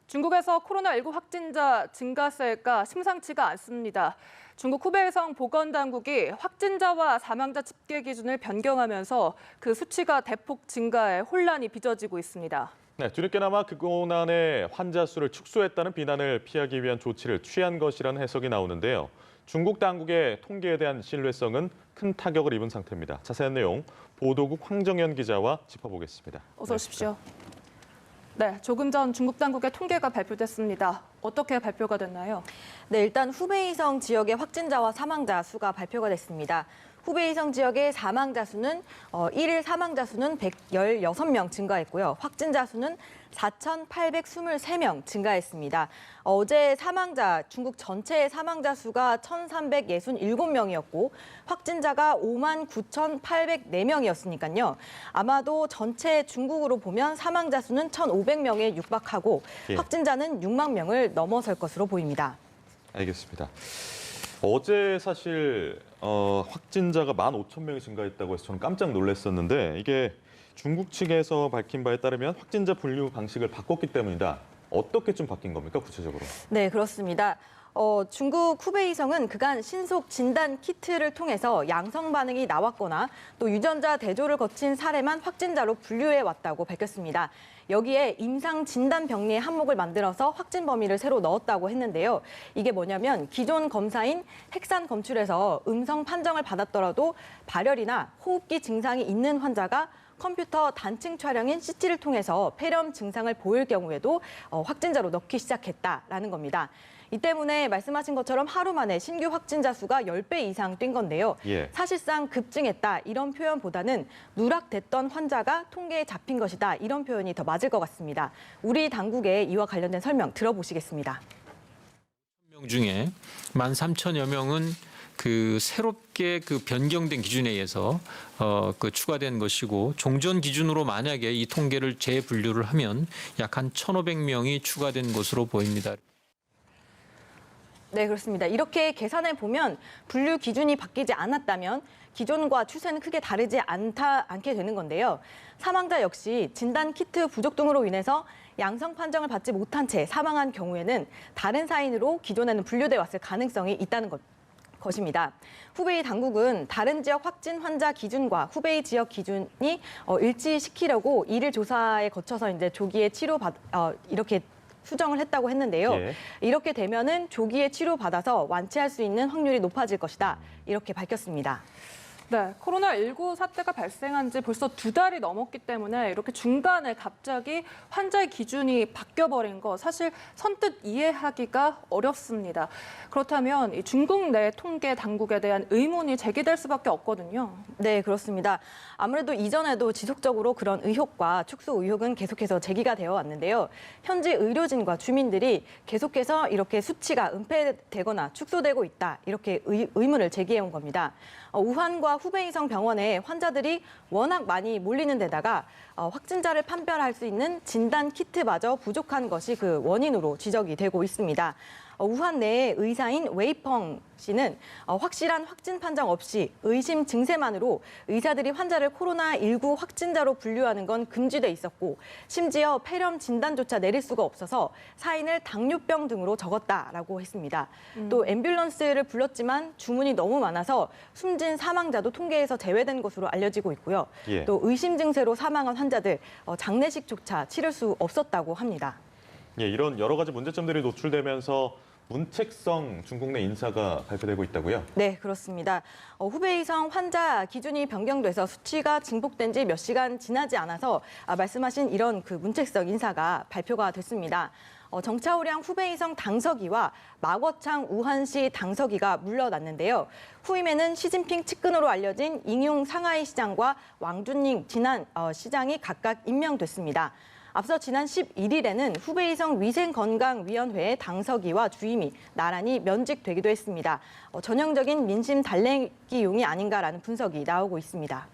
중국에서 코로나19 확진자 증가세가 심상치가 않습니다. 중국 후베이성 보건당국이 확진자와 사망자 집계 기준을 변경하면서 그 수치가 대폭 증가해 혼란이 빚어지고 있습니다. 네, 뒤늦게나마 그 고난의 환자 수를 축소했다는 비난을 피하기 위한 조치를 취한 것이라는 해석이 나오는데요. 중국 당국의 통계에 대한 신뢰성은 큰 타격을 입은 상태입니다. 자세한 내용 보도국 황정연 기자와 짚어보겠습니다. 어서 오십시오. 네, 조금 전 중국 당국의 통계가 발표됐습니다. 어떻게 발표가 됐나요? 네, 일단 후베이성 지역의 확진자와 사망자 수가 발표가 됐습니다. 후베이성 지역의 사망자 수는 1일 사망자 수는 116명 증가했고요. 확진자 수는 4,823명 증가했습니다. 어제 중국 전체의 사망자 수가 1,367명이었고 확진자가 59,804명이었으니까요. 아마도 전체 중국으로 보면 사망자 수는 1,500명에 육박하고 확진자는 6만 명을 넘어설 것으로 보입니다. 알겠습니다. 어제 사실 확진자가 15,000명이 증가했다고 해서 저는 깜짝 놀랐었는데 이게 중국 측에서 밝힌 바에 따르면 확진자 분류 방식을 바꿨기 때문이다. 어떻게 좀 바뀐 겁니까, 구체적으로? 네, 그렇습니다. 중국 후베이성은 그간 신속 진단 키트를 통해서 양성 반응이 나왔거나 또 유전자 대조를 거친 사례만 확진자로 분류해 왔다고 밝혔습니다. 여기에 임상 진단 병리의 항목을 만들어서 확진 범위를 새로 넣었다고 했는데요. 이게 뭐냐면 기존 검사인 핵산 검출에서 음성 판정을 받았더라도 발열이나 호흡기 증상이 있는 환자가 컴퓨터 단층 촬영인 CT를 통해서 폐렴 증상을 보일 경우에도 확진자로 넣기 시작했다라는 겁니다. 이 때문에 말씀하신 것처럼 하루 만에 신규 확진자 수가 10배 이상 뛴 건데요. 사실상 급증했다 이런 표현보다는 누락됐던 환자가 통계에 잡힌 것이다 이런 표현이 더 맞을 것 같습니다. 우리 당국의 이와 관련된 설명 들어보시겠습니다. 명 중에 13,000여 명은 새롭게 변경된 기준에 의해서 추가된 것이고 종전 기준으로 만약에 이 통계를 재분류를 하면 약 한 1,500명이 추가된 것으로 보입니다. 네, 그렇습니다. 이렇게 계산해 보면 분류 기준이 바뀌지 않았다면 기존과 추세는 크게 다르지 않게 되는 건데요. 사망자 역시 진단 키트 부족 등으로 인해서 양성 판정을 받지 못한 채 사망한 경우에는 다른 사인으로 기존에는 분류돼 왔을 가능성이 있다는 것입니다. 후베이 당국은 다른 지역 확진 환자 기준과 후베이 지역 기준이 일치시키려고 이를 조사에 거쳐서 이제 조기에 이렇게 수정을 했다고 했는데요. 이렇게 되면은 조기에 치료받아서 완치할 수 있는 확률이 높아질 것이다. 이렇게 밝혔습니다. 네, 코로나19 사태가 발생한 지 벌써 2달이 넘었기 때문에 이렇게 중간에 갑자기 환자의 기준이 바뀌어버린 거 사실 선뜻 이해하기가 어렵습니다. 그렇다면 이 중국 내 통계 당국에 대한 의문이 제기될 수밖에 없거든요. 네, 그렇습니다. 아무래도 이전에도 지속적으로 그런 의혹과 축소 의혹은 계속해서 제기가 되어 왔는데요. 현지 의료진과 주민들이 계속해서 이렇게 수치가 은폐되거나 축소되고 있다. 이렇게 의문을 제기해온 겁니다. 우한과 후베이성 병원에 환자들이 워낙 많이 몰리는 데다가 확진자를 판별할 수 있는 진단 키트마저 부족한 것이 그 원인으로 지적이 되고 있습니다. 우한 내의 의사인 웨이펑 씨는 확실한 확진 판정 없이 의심 증세만으로 의사들이 환자를 코로나19 확진자로 분류하는 건 금지돼 있었고 심지어 폐렴 진단조차 내릴 수가 없어서 사인을 당뇨병 등으로 적었다라고 했습니다. 또 앰뷸런스를 불렀지만 주문이 너무 많아서 숨진 사망자도 통계에서 제외된 것으로 알려지고 있고요. 또 의심 증세로 사망한 환자들 장례식조차 치를 수 없었다고 합니다. 이런 여러 가지 문제점들이 노출되면서 문책성 중국 내 인사가 발표되고 있다고요? 네, 그렇습니다. 후베이성 환자 기준이 변경돼서 수치가 증폭된 지 몇 시간 지나지 않아서 말씀하신 이런 문책성 인사가 발표가 됐습니다. 정차오량 후베이성 당서기와 마궈창 우한시 당서기가 물러났는데요. 후임에는 시진핑 측근으로 알려진 잉용 상하이 시장과 왕준닝 진안 시장이 각각 임명됐습니다. 앞서 지난 11일에는 후베이성 위생건강위원회의 당서기와 주임이 나란히 면직되기도 했습니다. 전형적인 민심 달래기용이 아닌가라는 분석이 나오고 있습니다.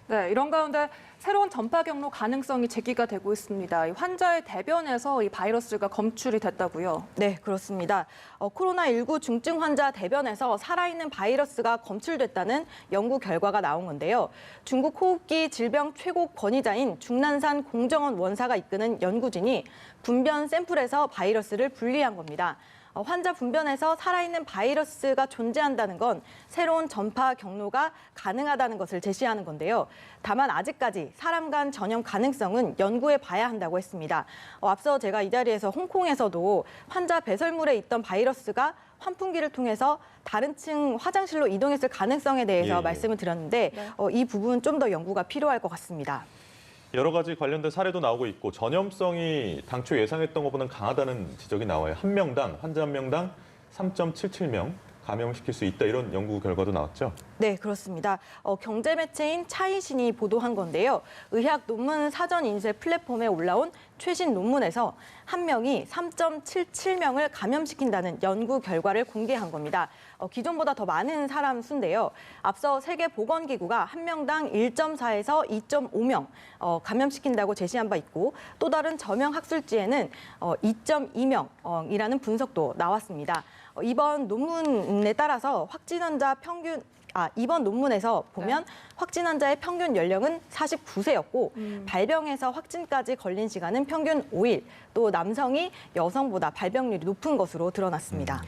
네, 이런 가운데 새로운 전파 경로 가능성이 제기가 되고 있습니다. 이 환자의 대변에서 이 바이러스가 검출이 됐다고요? 네, 그렇습니다. 코로나19 중증 환자 대변에서 살아있는 바이러스가 검출됐다는 연구 결과가 나온 건데요. 중국 호흡기 질병 최고 권위자인 중난산 공정원 원사가 이끄는 연구진이 분변 샘플에서 바이러스를 분리한 겁니다. 환자 분변에서 살아있는 바이러스가 존재한다는 건 새로운 전파 경로가 가능하다는 것을 제시하는 건데요. 다만 아직까지 사람 간 전염 가능성은 연구해 봐야 한다고 했습니다. 앞서 제가 이 자리에서 홍콩에서도 환자 배설물에 있던 바이러스가 환풍기를 통해서 다른 층 화장실로 이동했을 가능성에 대해서 예. 말씀을 드렸는데 네. 이 부분 좀 더 연구가 필요할 것 같습니다. 여러 가지 관련된 사례도 나오고 있고 전염성이 당초 예상했던 것보다는 강하다는 지적이 나와요. 한 명당, 환자 한 명당 3.77명 감염시킬 수 있다 이런 연구 결과도 나왔죠. 네, 그렇습니다. 경제 매체인 차이신이 보도한 건데요. 의학 논문 사전 인쇄 플랫폼에 올라온 최신 논문에서 한 명이 3.77명을 감염시킨다는 연구 결과를 공개한 겁니다. 기존보다 더 많은 사람 수인데요. 앞서 세계보건기구가 한 명당 1.4에서 2.5명 감염시킨다고 제시한 바 있고 또 다른 저명 학술지에는 2.2명이라는 분석도 나왔습니다. 이번 논문에 따라서 이번 논문에서 보면 확진 환자의 평균 연령은 49세였고 발병에서 확진까지 걸린 시간은 평균 5일, 또 남성이 여성보다 발병률이 높은 것으로 드러났습니다.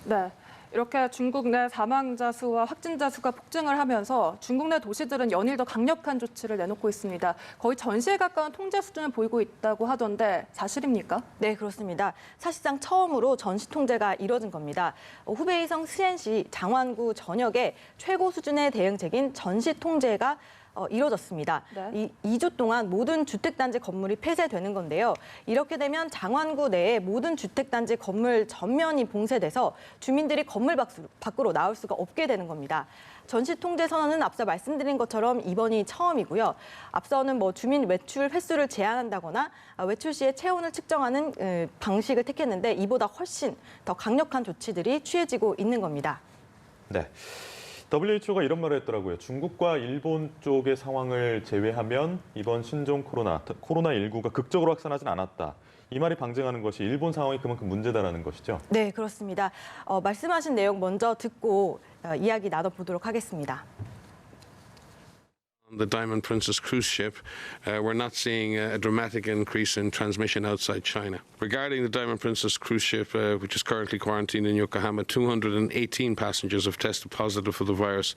네. 이렇게 중국 내 사망자 수와 확진자 수가 폭증을 하면서 중국 내 도시들은 연일 더 강력한 조치를 내놓고 있습니다. 거의 전시에 가까운 통제 수준을 보이고 있다고 하던데 사실입니까? 네, 그렇습니다. 사실상 처음으로 전시 통제가 이뤄진 겁니다. 후베이성 스촨시 장완구 전역에 최고 수준의 대응책인 전시 통제가 이뤄졌습니다. 네. 2주 동안 모든 주택단지 건물이 폐쇄되는 건데요. 이렇게 되면 장완구 내에 모든 주택단지 건물 전면이 봉쇄돼서 주민들이 건물 밖으로 나올 수가 없게 되는 겁니다. 전시 통제 선언은 앞서 말씀드린 것처럼 이번이 처음이고요. 앞서는 주민 외출 횟수를 제한한다거나 외출 시에 체온을 측정하는 방식을 택했는데 이보다 훨씬 더 강력한 조치들이 취해지고 있는 겁니다. 네. WHO가 이런 말을 했더라고요. 중국과 일본 쪽의 상황을 제외하면 이번 신종 코로나19가 극적으로 확산하진 않았다. 이 말이 방증하는 것이 일본 상황이 그만큼 문제다라는 것이죠. 네, 그렇습니다. 말씀하신 내용 먼저 듣고 이야기 나눠보도록 하겠습니다. The Diamond Princess cruise ship, we're not seeing a dramatic increase in transmission outside China. Regarding the Diamond Princess cruise ship, which is currently quarantined in Yokohama, 218 passengers have tested positive for the virus,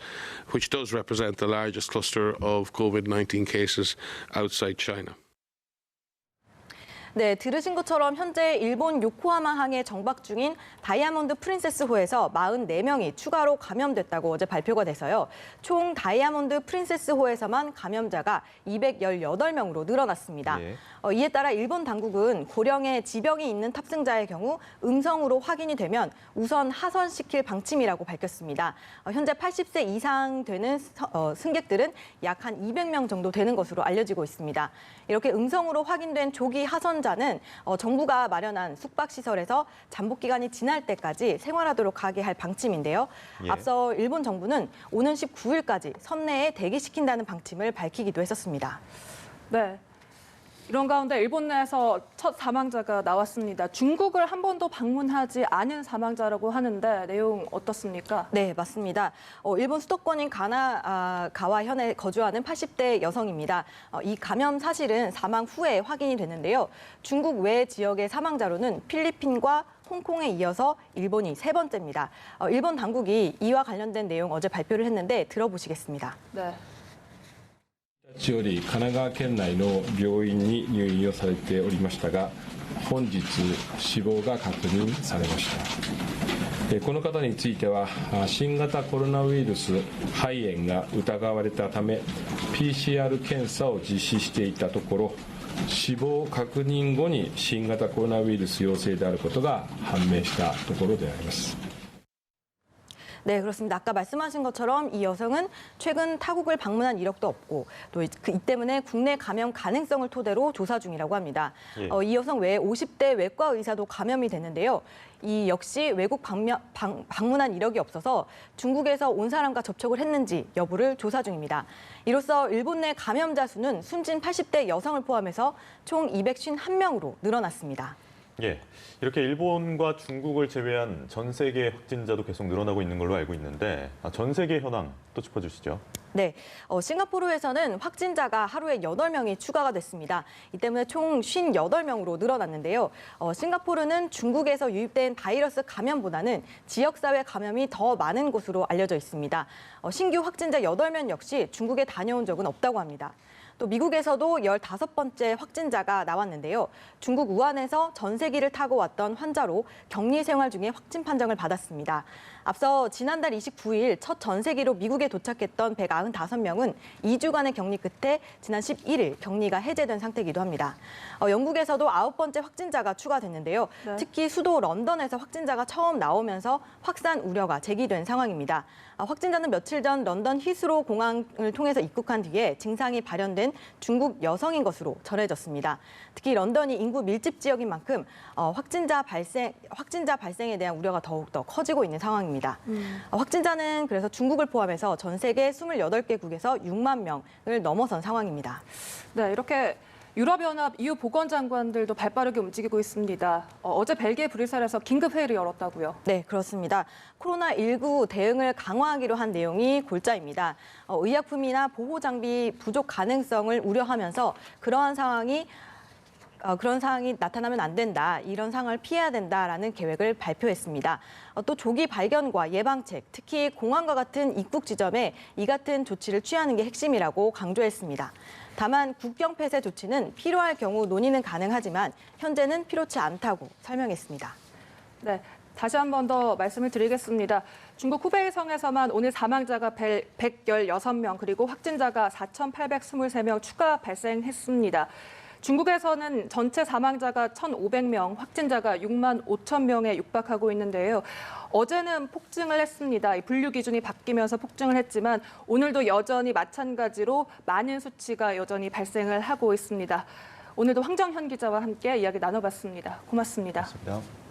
which does represent the largest cluster of COVID-19 cases outside China. 네, 들으신 것처럼 현재 일본 요코하마항에 정박 중인 다이아몬드 프린세스호에서 44명이 추가로 감염됐다고 어제 발표가 돼서요. 총 다이아몬드 프린세스호에서만 감염자가 218명으로 늘어났습니다. 예. 이에 따라 일본 당국은 고령의 지병이 있는 탑승자의 경우 음성으로 확인이 되면 우선 하선시킬 방침이라고 밝혔습니다. 현재 80세 이상 되는 승객들은 약 한 200명 정도 되는 것으로 알려지고 있습니다. 이렇게 음성으로 확인된 조기 하선자는 정부가 마련한 숙박시설에서 잠복 기간이 지날 때까지 생활하도록 하게 할 방침인데요. 예. 앞서 일본 정부는 오는 19일까지 선내에 대기시킨다는 방침을 밝히기도 했었습니다. 네. 이런 가운데 일본 내에서 첫 사망자가 나왔습니다. 중국을 한 번도 방문하지 않은 사망자라고 하는데 내용 어떻습니까? 네, 맞습니다. 일본 수도권인 가와현에 거주하는 80대 여성입니다. 이 감염 사실은 사망 후에 확인이 됐는데요. 중국 외 지역의 사망자로는 필리핀과 홍콩에 이어서 일본이 세 번째입니다. 일본 당국이 이와 관련된 내용 어제 발표를 했는데 들어보시겠습니다. 네. より神奈川県内の病院に入院をされておりましたが本日死亡が確認されましたこの方については新型コロナウイルス肺炎が疑われたため PCR 検査を実施していたところ死亡確認後に新型コロナウイルス陽性であることが判明したところであります。 네, 그렇습니다. 아까 말씀하신 것처럼 이 여성은 최근 타국을 방문한 이력도 없고 또 이 때문에 국내 감염 가능성을 토대로 조사 중이라고 합니다. 예. 이 여성 외에 50대 외과 의사도 감염이 됐는데요. 이 역시 외국 방문한 이력이 없어서 중국에서 온 사람과 접촉을 했는지 여부를 조사 중입니다. 이로써 일본 내 감염자 수는 숨진 80대 여성을 포함해서 총 251명으로 늘어났습니다. 예, 이렇게 일본과 중국을 제외한 전 세계 확진자도 계속 늘어나고 있는 걸로 알고 있는데 전 세계 현황 또 짚어주시죠. 네, 싱가포르에서는 확진자가 하루에 8명이 추가가 됐습니다. 이 때문에 총 58명으로 늘어났는데요. 싱가포르는 중국에서 유입된 바이러스 감염보다는 지역사회 감염이 더 많은 곳으로 알려져 있습니다. 신규 확진자 8명 역시 중국에 다녀온 적은 없다고 합니다. 또 미국에서도 15번째 확진자가 나왔는데요. 중국 우한에서 전세기를 타고 왔던 환자로 격리 생활 중에 확진 판정을 받았습니다. 앞서 지난달 29일 첫 전세기로 미국에 도착했던 195명은 2주간의 격리 끝에 지난 11일 격리가 해제된 상태이기도 합니다. 영국에서도 9번째 확진자가 추가됐는데요. 네. 특히 수도 런던에서 확진자가 처음 나오면서 확산 우려가 제기된 상황입니다. 확진자는 며칠 전 런던 히스로 공항을 통해서 입국한 뒤에 증상이 발현된 중국 여성인 것으로 전해졌습니다. 특히 런던이 인구 밀집 지역인 만큼 확진자 발생에 대한 우려가 더욱더 커지고 있는 상황입니다. 확진자는 그래서 중국을 포함해서 전 세계 28개국에서 6만 명을 넘어선 상황입니다. 네, 이렇게 유럽연합 EU 보건장관들도 발빠르게 움직이고 있습니다. 어제 벨기에 브뤼셀에서 긴급회의를 열었다고요. 네, 그렇습니다. 코로나19 대응을 강화하기로 한 내용이 골자입니다. 의약품이나 보호장비 부족 가능성을 우려하면서 그런 상황이 나타나면 안 된다, 이런 상황을 피해야 된다라는 계획을 발표했습니다. 또 조기 발견과 예방책, 특히 공항과 같은 입국 지점에 이 같은 조치를 취하는 게 핵심이라고 강조했습니다. 다만 국경 폐쇄 조치는 필요할 경우 논의는 가능하지만 현재는 필요치 않다고 설명했습니다. 네, 다시 한 번 더 말씀을 드리겠습니다. 중국 후베이성에서만 오늘 사망자가 116명, 그리고 확진자가 4,823명 추가 발생했습니다. 중국에서는 전체 사망자가 1,500명, 확진자가 6만 5천 명에 육박하고 있는데요. 어제는 폭증을 했습니다. 이 분류 기준이 바뀌면서 폭증을 했지만 오늘도 여전히 마찬가지로 많은 수치가 여전히 발생을 하고 있습니다. 오늘도 황정현 기자와 함께 이야기 나눠봤습니다. 고맙습니다. 고맙습니다.